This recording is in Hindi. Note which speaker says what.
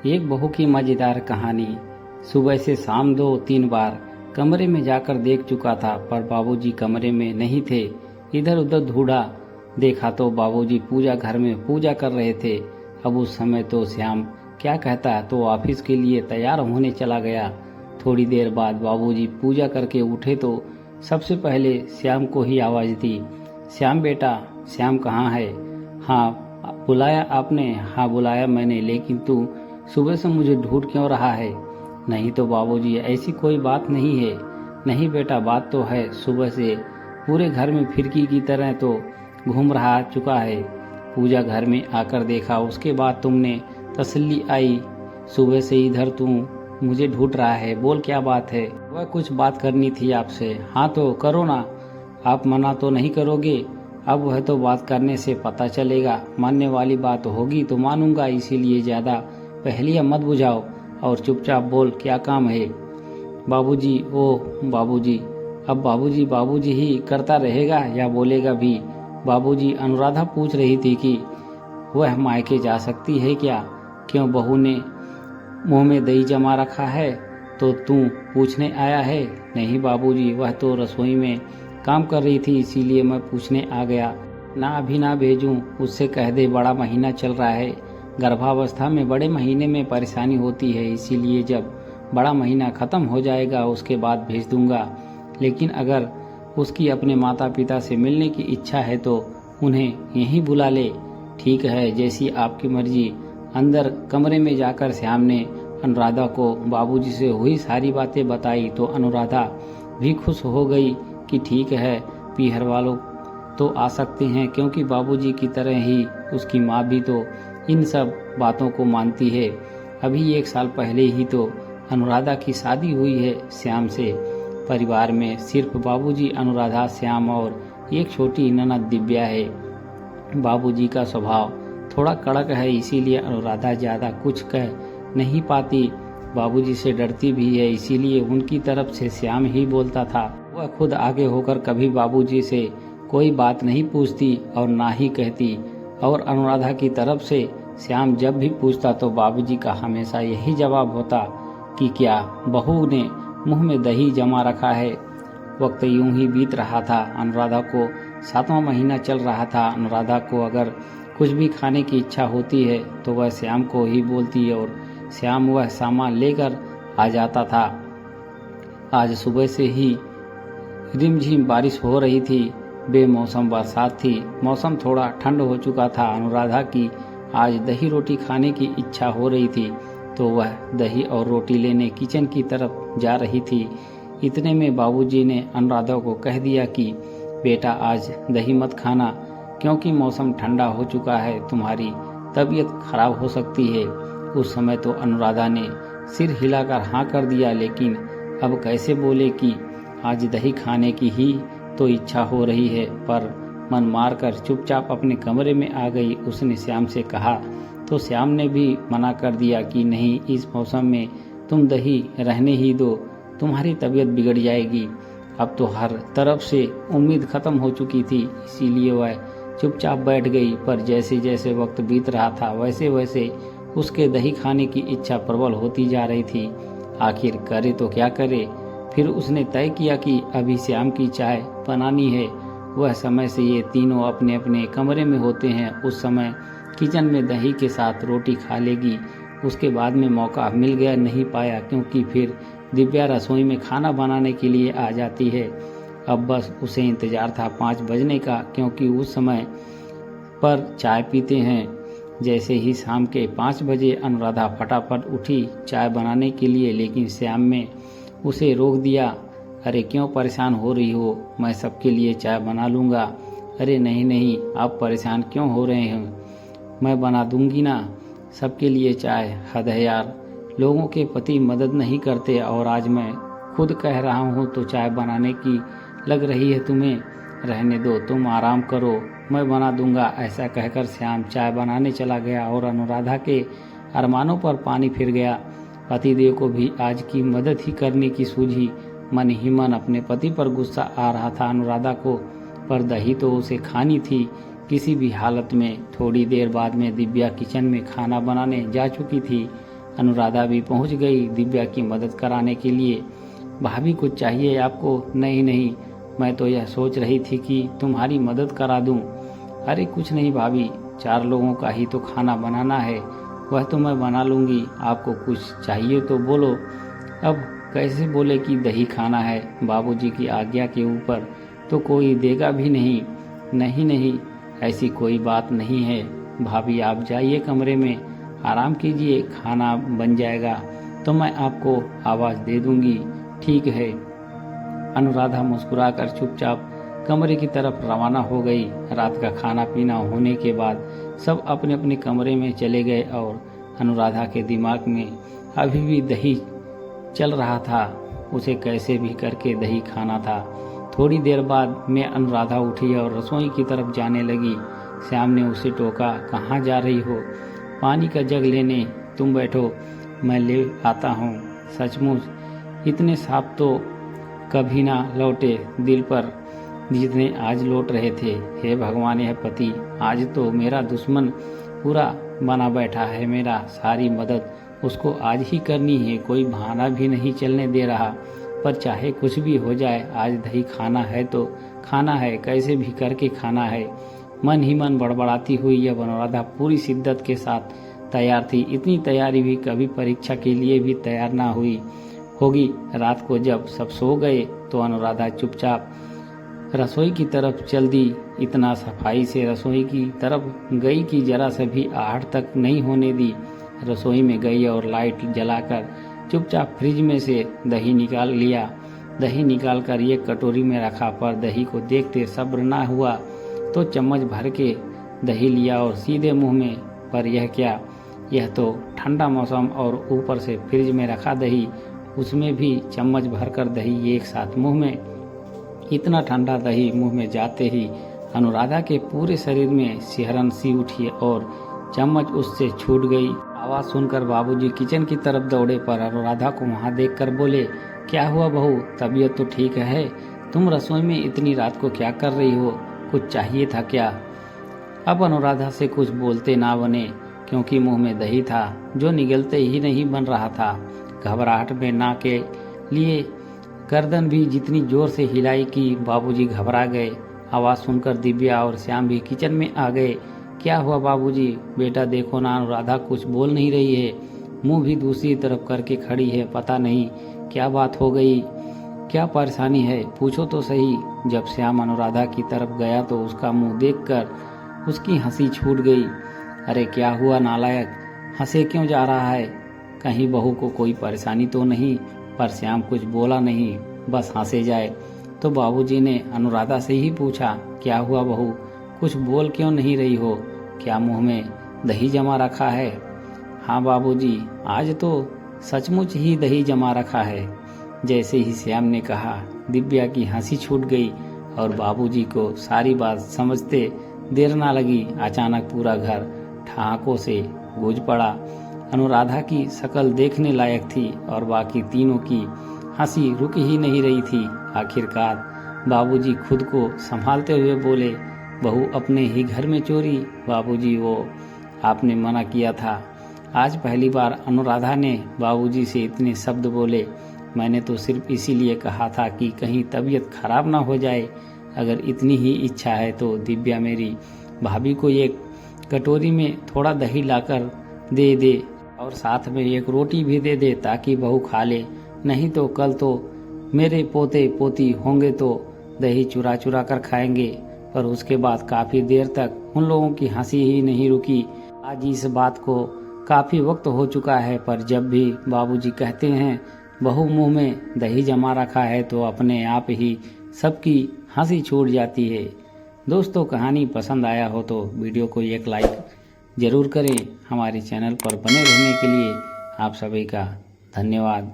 Speaker 1: एक बहू की मजेदार कहानी। सुबह से शाम 2-3 बार कमरे में जाकर देख चुका था, पर बाबूजी कमरे में नहीं थे। इधर उधर ढूंढा, देखा तो बाबूजी पूजा घर में पूजा कर रहे थे। अब उस समय तो श्याम क्या कहता तो ऑफिस के लिए तैयार होने चला गया। थोड़ी देर बाद बाबूजी पूजा करके उठे तो सबसे पहले श्याम को ही आवाज दी, श्याम बेटा। श्याम कहाँ है? हाँ बुलाया आपने? हाँ बुलाया मैंने, लेकिन तू सुबह से मुझे ढूंढ क्यों रहा है? नहीं तो बाबूजी, ऐसी कोई बात नहीं है। नहीं बेटा, बात तो है। सुबह से पूरे घर में फिरकी की तरह तो घूम रहा चुका है। पूजा घर में आकर देखा, उसके बाद तुमने तसल्ली आई। सुबह से इधर तू मुझे ढूंढ रहा है, बोल क्या बात है? वह कुछ बात करनी थी आपसे। हाँ तो करो ना, आप मना तो नहीं करोगे? अब वह तो बात करने से पता चलेगा, मानने वाली बात होगी तो मानूंगा, इसीलिए ज्यादा पहेलियां मत बुझाओ और चुपचाप बोल क्या काम है। बाबूजी, ओ बाबूजी। अब बाबूजी बाबूजी ही करता रहेगा या बोलेगा भी? बाबूजी, अनुराधा पूछ रही थी कि वह मायके जा सकती है क्या? क्यों, बहू ने मुंह में दही जमा रखा है तो तू पूछने आया है? नहीं बाबूजी, वह तो रसोई में काम कर रही थी, इसीलिए मैं पूछने आ गया। ना अभी ना भेजूं, उससे कह दे बड़ा महीना चल रहा है। गर्भावस्था में बड़े महीने में परेशानी होती है, इसीलिए जब बड़ा महीना खत्म हो जाएगा उसके बाद भेज दूंगा। लेकिन अगर उसकी अपने माता पिता से मिलने की इच्छा है तो उन्हें यहीं बुला ले। ठीक है, जैसी आपकी मर्जी। अंदर कमरे में जाकर श्याम ने अनुराधा को बाबूजी से हुई सारी बातें बताई तो अनुराधा भी खुश हो गई कि ठीक है, पीहर वालों तो आ सकते हैं, क्योंकि बाबूजी की तरह ही उसकी माँ भी तो इन सब बातों को मानती है। अभी 1 साल पहले ही तो अनुराधा की शादी हुई है श्याम से। परिवार में सिर्फ बाबूजी, अनुराधा, श्याम और एक छोटी ननद दिव्या है। बाबूजी का स्वभाव थोड़ा कड़क है, इसीलिए अनुराधा ज्यादा कुछ कह नहीं पाती। बाबूजी से डरती भी है, इसीलिए उनकी तरफ से श्याम ही बोलता था। वह खुद आगे होकर कभी बाबूजी से कोई बात नहीं पूछती और ना ही कहती। और अनुराधा की तरफ से श्याम जब भी पूछता तो बाबूजी का हमेशा यही जवाब होता कि क्या बहू ने मुंह में दही जमा रखा है। वक्त यूं ही बीत रहा था। अनुराधा को 7वां महीना चल रहा था। अनुराधा को अगर कुछ भी खाने की इच्छा होती है तो वह श्याम को ही बोलती और श्याम वह सामान लेकर आ जाता था। आज सुबह से ही रिमझिम बारिश हो रही थी, बेमौसम बरसात थी। मौसम थोड़ा ठंड हो चुका था। अनुराधा की आज दही रोटी खाने की इच्छा हो रही थी तो वह दही और रोटी लेने किचन की तरफ जा रही थी। इतने में बाबूजी ने अनुराधा को कह दिया कि बेटा, आज दही मत खाना, क्योंकि मौसम ठंडा हो चुका है, तुम्हारी तबीयत खराब हो सकती है। उस समय तो अनुराधा ने सिर हिलाकर हाँ कर दिया, लेकिन अब कैसे बोले कि आज दही खाने की ही तो इच्छा हो रही है। पर मन मारकर चुपचाप अपने कमरे में आ गई। उसने श्याम से कहा तो श्याम ने भी मना कर दिया कि नहीं, इस मौसम में तुम दही रहने ही दो, तुम्हारी तबीयत बिगड़ जाएगी। अब तो हर तरफ से उम्मीद खत्म हो चुकी थी, इसीलिए वह चुपचाप बैठ गई। पर जैसे जैसे वक्त बीत रहा था वैसे वैसे उसके दही खाने की इच्छा प्रबल होती जा रही थी। आखिर करे तो क्या करे। फिर उसने तय किया कि अभी श्याम की चाय बनानी है। वह समय से ये तीनों अपने अपने कमरे में होते हैं, उस समय किचन में दही के साथ रोटी खा लेगी। उसके बाद में मौका मिल गया नहीं पाया, क्योंकि फिर दिव्या रसोई में खाना बनाने के लिए आ जाती है। अब बस उसे इंतजार था 5 बजने का, क्योंकि उस समय पर चाय पीते हैं। जैसे ही शाम के 5 बजे अनुराधा फटाफट उठी चाय बनाने के लिए, लेकिन श्याम ने उसे रोक दिया। अरे क्यों परेशान हो रही हो, मैं सबके लिए चाय बना लूँगा। अरे नहीं नहीं, आप परेशान क्यों हो रहे हैं, मैं बना दूंगी ना सबके लिए चाय। हद है यार, लोगों के पति मदद नहीं करते और आज मैं खुद कह रहा हूँ तो चाय बनाने की लग रही है तुम्हें। रहने दो, तुम आराम करो, मैं बना दूंगा। ऐसा कहकर श्याम चाय बनाने चला गया और अनुराधा के अरमानों पर पानी फिर गया। पतिदेव को भी आज की मदद ही करने की सूझी। मन ही मन अपने पति पर गुस्सा आ रहा था अनुराधा को, पर दही तो उसे खानी थी किसी भी हालत में। थोड़ी देर बाद में दिव्या किचन में खाना बनाने जा चुकी थी। अनुराधा भी पहुंच गई दिव्या की मदद कराने के लिए। भाभी कुछ चाहिए आपको? नहीं नहीं, मैं तो यह सोच रही थी कि तुम्हारी मदद करा दूं। अरे कुछ नहीं भाभी, 4 लोगों का ही तो खाना बनाना है, वह तो मैं बना लूंगी। आपको कुछ चाहिए तो बोलो। अब कैसे बोले कि दही खाना है? बाबूजी की आज्ञा के ऊपर तो कोई देगा भी नहीं। नहीं नहीं, ऐसी कोई बात नहीं है भाभी, आप जाइए कमरे में, आराम कीजिए, खाना बन जाएगा तो मैं आपको आवाज़ दे दूंगी। ठीक है। अनुराधा मुस्कुराकर चुपचाप कमरे की तरफ रवाना हो गई। रात का खाना पीना होने के बाद सब अपने अपने कमरे में चले गए और अनुराधा के दिमाग में अभी भी दही चल रहा था। उसे कैसे भी करके दही खाना था। थोड़ी देर बाद में अनुराधा उठी और रसोई की तरफ जाने लगी। श्याम ने उसे टोका, कहाँ जा रही हो? पानी का जग लेने। तुम बैठो, मैं ले आता हूँ। सचमुच इतने सांप तो कभी ना लौटे दिल पर जितने आज लौट रहे थे। हे भगवान, यह पति आज तो मेरा दुश्मन पूरा बना बैठा है। मेरा सारी मदद उसको आज ही करनी है, कोई बहाना भी नहीं चलने दे रहा। पर चाहे कुछ भी हो जाए, आज दही खाना है तो खाना है, कैसे भी करके खाना है। मन ही मन बड़बड़ाती हुई यह अनुराधा पूरी शिद्दत के साथ तैयार थी। इतनी तैयारी भी कभी परीक्षा के लिए भी तैयार ना हुई होगी। रात को जब सब सो गए तो अनुराधा चुपचाप रसोई की तरफ चल दी। इतना सफाई से रसोई की तरफ गई कि जरा सा भी आहट तक नहीं होने दी। रसोई में गई और लाइट जलाकर चुपचाप फ्रिज में से दही निकाल लिया। दही निकालकर एक कटोरी में रखा, पर दही को देखते सब्र ना हुआ तो चम्मच भर के दही लिया और सीधे मुंह में। पर यह क्या, यह तो ठंडा मौसम और ऊपर से फ्रिज में रखा दही, उसमें भी चम्मच भरकर दही एक साथ मुंह में। इतना ठंडा दही मुंह में जाते ही अनुराधा के पूरे शरीर में सिहरन सी उठी और चम्मच उससे छूट गई। आवाज सुनकर बाबूजी किचन की तरफ दौड़े, पर अनुराधा को वहां देखकर बोले, क्या हुआ बहू, तबीयत तो ठीक है? तुम रसोई में इतनी रात को क्या कर रही हो? कुछ चाहिए था क्या? अब अनुराधा से कुछ बोलते ना बने, क्योंकि मुंह में दही था जो निगलते ही नहीं बन रहा था। घबराहट में ना के लिए गर्दन भी जितनी जोर से हिलाई कि बाबूजी घबरा गए। आवाज सुनकर दिव्या और श्याम भी किचन में आ गए। क्या हुआ बाबूजी? बेटा देखो ना, अनुराधा कुछ बोल नहीं रही है, मुंह भी दूसरी तरफ करके खड़ी है। पता नहीं क्या बात हो गई, क्या परेशानी है, पूछो तो सही। जब श्याम अनुराधा की तरफ गया तो उसका मुंह देखकर उसकी हंसी छूट गई। अरे क्या हुआ नालायक, हंसे क्यों जा रहा है? कहीं बहू को कोई परेशानी तो नहीं? पर श्याम कुछ बोला नहीं, बस हंसे जाए। तो बाबूजी ने अनुराधा से ही पूछा, क्या हुआ बहू, कुछ बोल क्यों नहीं रही हो? क्या मुंह में दही जमा रखा है? हाँ बाबूजी, आज तो सचमुच ही दही जमा रखा है। जैसे ही श्याम ने कहा, दिव्या की हंसी छूट गई और बाबूजी को सारी बात समझते देर ना लगी। अचानक पूरा घर ठहाकों से गूंज पड़ा। अनुराधा की शक्ल देखने लायक थी और बाकी तीनों की हंसी रुक ही नहीं रही थी। आखिरकार बाबूजी खुद को संभालते हुए बोले, बहू अपने ही घर में चोरी? बाबूजी, वो आपने मना किया था। आज पहली बार अनुराधा ने बाबूजी से इतने शब्द बोले। मैंने तो सिर्फ इसीलिए कहा था कि कहीं तबीयत खराब ना हो जाए। अगर इतनी ही इच्छा है तो दिव्या मेरी भाभी को एक कटोरी में थोड़ा दही लाकर दे दे और साथ में एक रोटी भी दे दे ताकि बहू खा ले। नहीं तो कल तो मेरे पोते पोती होंगे तो दही चुरा चुरा कर खाएंगे। पर उसके बाद काफी देर तक उन लोगों की हंसी ही नहीं रुकी। आज इस बात को काफी वक्त हो चुका है, पर जब भी बाबूजी कहते हैं बहू मुंह में दही जमा रखा है तो अपने आप ही सबकी हंसी छूट जाती है। दोस्तों, कहानी पसंद आया हो तो वीडियो को एक लाइक जरूर करें। हमारे चैनल पर बने रहने के लिए आप सभी का धन्यवाद।